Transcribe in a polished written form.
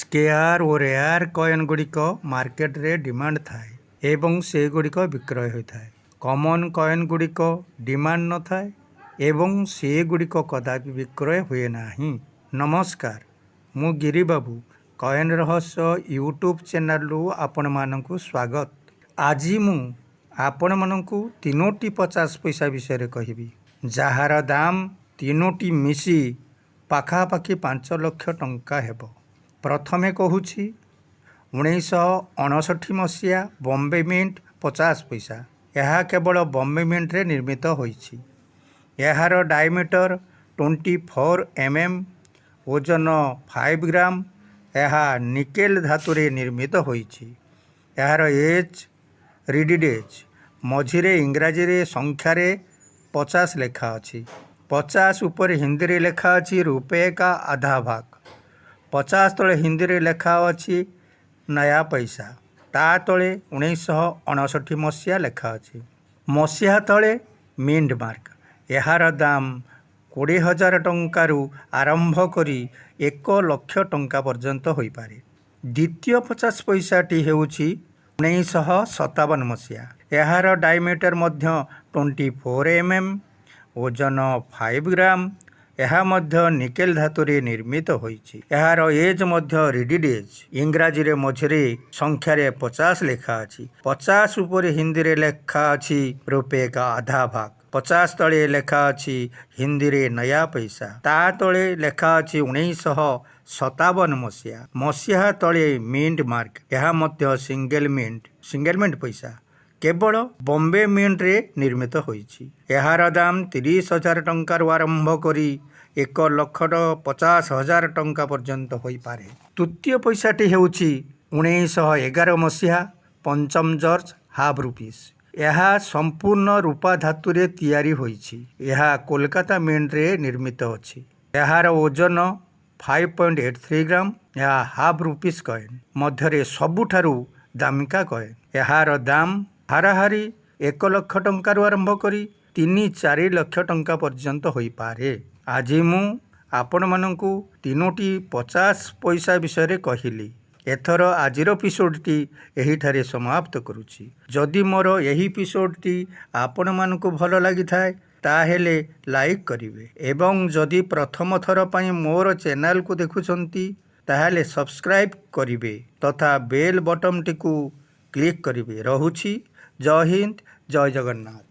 Scare ଓ rare coin ଗୁଡ଼ିକ ମାର୍କେଟରେ demand ଥାଏ ଏବଂ ସେଗୁଡ଼ିକ ବିକ୍ରୟ ହୋଇଥାଏ। କମନ କଏନ୍ ଗୁଡ଼ିକ ଡିମାଣ୍ଡ ନଥାଏ ଏବଂ ସେଗୁଡ଼ିକ କଦାପି ବିକ୍ରୟ ହୁଏ ନାହିଁ। ନମସ୍କାର, ମୁଁ ଗିରିବାବୁ କଏନ୍ ରହସ୍ୟ ୟୁଟ୍ୟୁବ୍ ଚ୍ୟାନେଲରୁ ଆପଣମାନଙ୍କୁ ସ୍ୱାଗତ। ଆଜି ମୁଁ ଆପଣମାନଙ୍କୁ ତିନୋଟି 50 ପଇସା ବିଷୟରେ କହିବି, ଯାହାର ଦାମ ତିନୋଟି ମିଶି ପାଖାପାଖି 5 ଲକ୍ଷ ଟଙ୍କା ହେବ। ପ୍ରଥମେ କହୁଛି 1959 ମସିହା ବମ୍ବେ ମିଣ୍ଟ 50 ପଇସା। ଏହା କେବଳ ବମ୍ବେ ମିଣ୍ଟରେ ନିର୍ମିତ ହୋଇଛି। ଏହାର ଡାଇମିଟର 24 mm, ଓଜନ 5 ଗ୍ରାମ। ଏହା ନିକେଲ ଧାତୁରେ ନିର୍ମିତ ହୋଇଛି। ଏହାର ଏଜ୍ ରିଡିଡେଜ୍ ମଝିରେ ଇଂରାଜୀରେ ସଂଖ୍ୟାରେ 50 ଲେଖା ଅଛି। 50 ଉପରେ ହିନ୍ଦୀରେ ଲେଖା ଅଛି रुपये का आधा भाग। 50 ତଳେ ହିନ୍ଦୀରେ ଲେଖା ଅଛି ନୟା ପଇସା। ତା ତଳେ 1959 ମସିହା ଲେଖା ଅଛି। ମସିହା ତଳେ ମିଣ୍ଟ ମାର୍କ। ଏହାର ଦାମ 20,000 ଟଙ୍କାରୁ ଆରମ୍ଭ କରି 1 ଲକ୍ଷ ଟଙ୍କା ପର୍ଯ୍ୟନ୍ତ ହୋଇପାରେ। ଦ୍ୱିତୀୟ 50 ପଇସାଟି ହେଉଛି 1957 ମସିହା। ଏହାର ଡାଇମିଟର ମଧ୍ୟ 24 mm, ଓଜନ 5 ଗ୍ରାମ। ଏହା ମଧ୍ୟ ନିକେଲ ଧାତୁରେ ନିର୍ମିତ ହୋଇଛି। ଏହାର ଏଜ୍ ମଧ୍ୟ ରିଡିଡେଜ୍ ଇଂରାଜୀରେ ମଝିରେ ସଂଖ୍ୟାରେ 50 ଲେଖା ଅଛି। 50 ଉପରେ ହିନ୍ଦୀରେ ଲେଖା ଅଛି रुपये का आधा भाग। 50 ତଳେ ଲେଖା ଅଛି ହିନ୍ଦୀରେ ନୟା ପଇସା। ତା ତଳେ ଲେଖା ଅଛି 1957 ମସିହା। ମସିହା ତଳେ ମିଣ୍ଟ ମାର୍କ। ଏହା ମଧ୍ୟ ସିଙ୍ଗଲ ମିଣ୍ଟ ପଇସା। କେବଳ ବମ୍ବେ ମିଣ୍ଟରେ ନିର୍ମିତ ହୋଇଛି। ଏହାର ଦାମ 30,000 ଟଙ୍କାରୁ ଆରମ୍ଭ କରି 1,50,000 ଟଙ୍କା ପର୍ଯ୍ୟନ୍ତ ହୋଇପାରେ। ତୃତୀୟ ପଇସାଟି ହେଉଛି 1911 ମସିହା ପଞ୍ଚମ ଜର୍ଜ ହାଫ୍ ରୁପିସ୍। ଏହା ସମ୍ପୂର୍ଣ୍ଣ ରୂପା ଧାତୁରେ ତିଆରି ହୋଇଛି। ଏହା କୋଲକାତା ମିଣ୍ଟରେ ନିର୍ମିତ ଅଛି। ଏହାର ଓଜନ 5.83 ଗ୍ରାମ। ଏହା ହାଫ୍ ରୁପିସ୍ କଏନ୍ ମଧ୍ୟରେ ସବୁଠାରୁ ଦାମିକା କଏନ୍। ଏହାର ଦାମ ହାରାହାରି 1 ଲକ୍ଷ ଟଙ୍କାରୁ ଆରମ୍ଭ କରି 3-4 ଲକ୍ଷ ଟଙ୍କା ପର୍ଯ୍ୟନ୍ତ ହୋଇପାରେ। ଆଜି ମୁଁ ଆପଣମାନଙ୍କୁ ତିନୋଟି 50 ପଇସା ବିଷୟରେ କହିଲି। ଏଥର ଆଜିର ଏପିସୋଡ଼ଟି ଏହିଠାରେ ସମାପ୍ତ କରୁଛି। ଯଦି ମୋର ଏହି ଏପିସୋଡ଼ଟି ଆପଣମାନଙ୍କୁ ଭଲ ଲାଗିଥାଏ ତାହେଲେ ଲାଇକ୍ କରିବେ ଏବଂ ଯଦି ପ୍ରଥମ ଥର ପାଇଁ ମୋର ଚ୍ୟାନେଲକୁ ଦେଖୁଛନ୍ତି ତାହେଲେ ସବସ୍କ୍ରାଇବ୍ କରିବେ ତଥା ବେଲ୍ ବଟନଟିକୁ କ୍ଲିକ୍ କରିବେ। ରହୁଛି। ଜୟ ହିନ୍ଦ, ଜୟ ଜଗନ୍ନାଥ।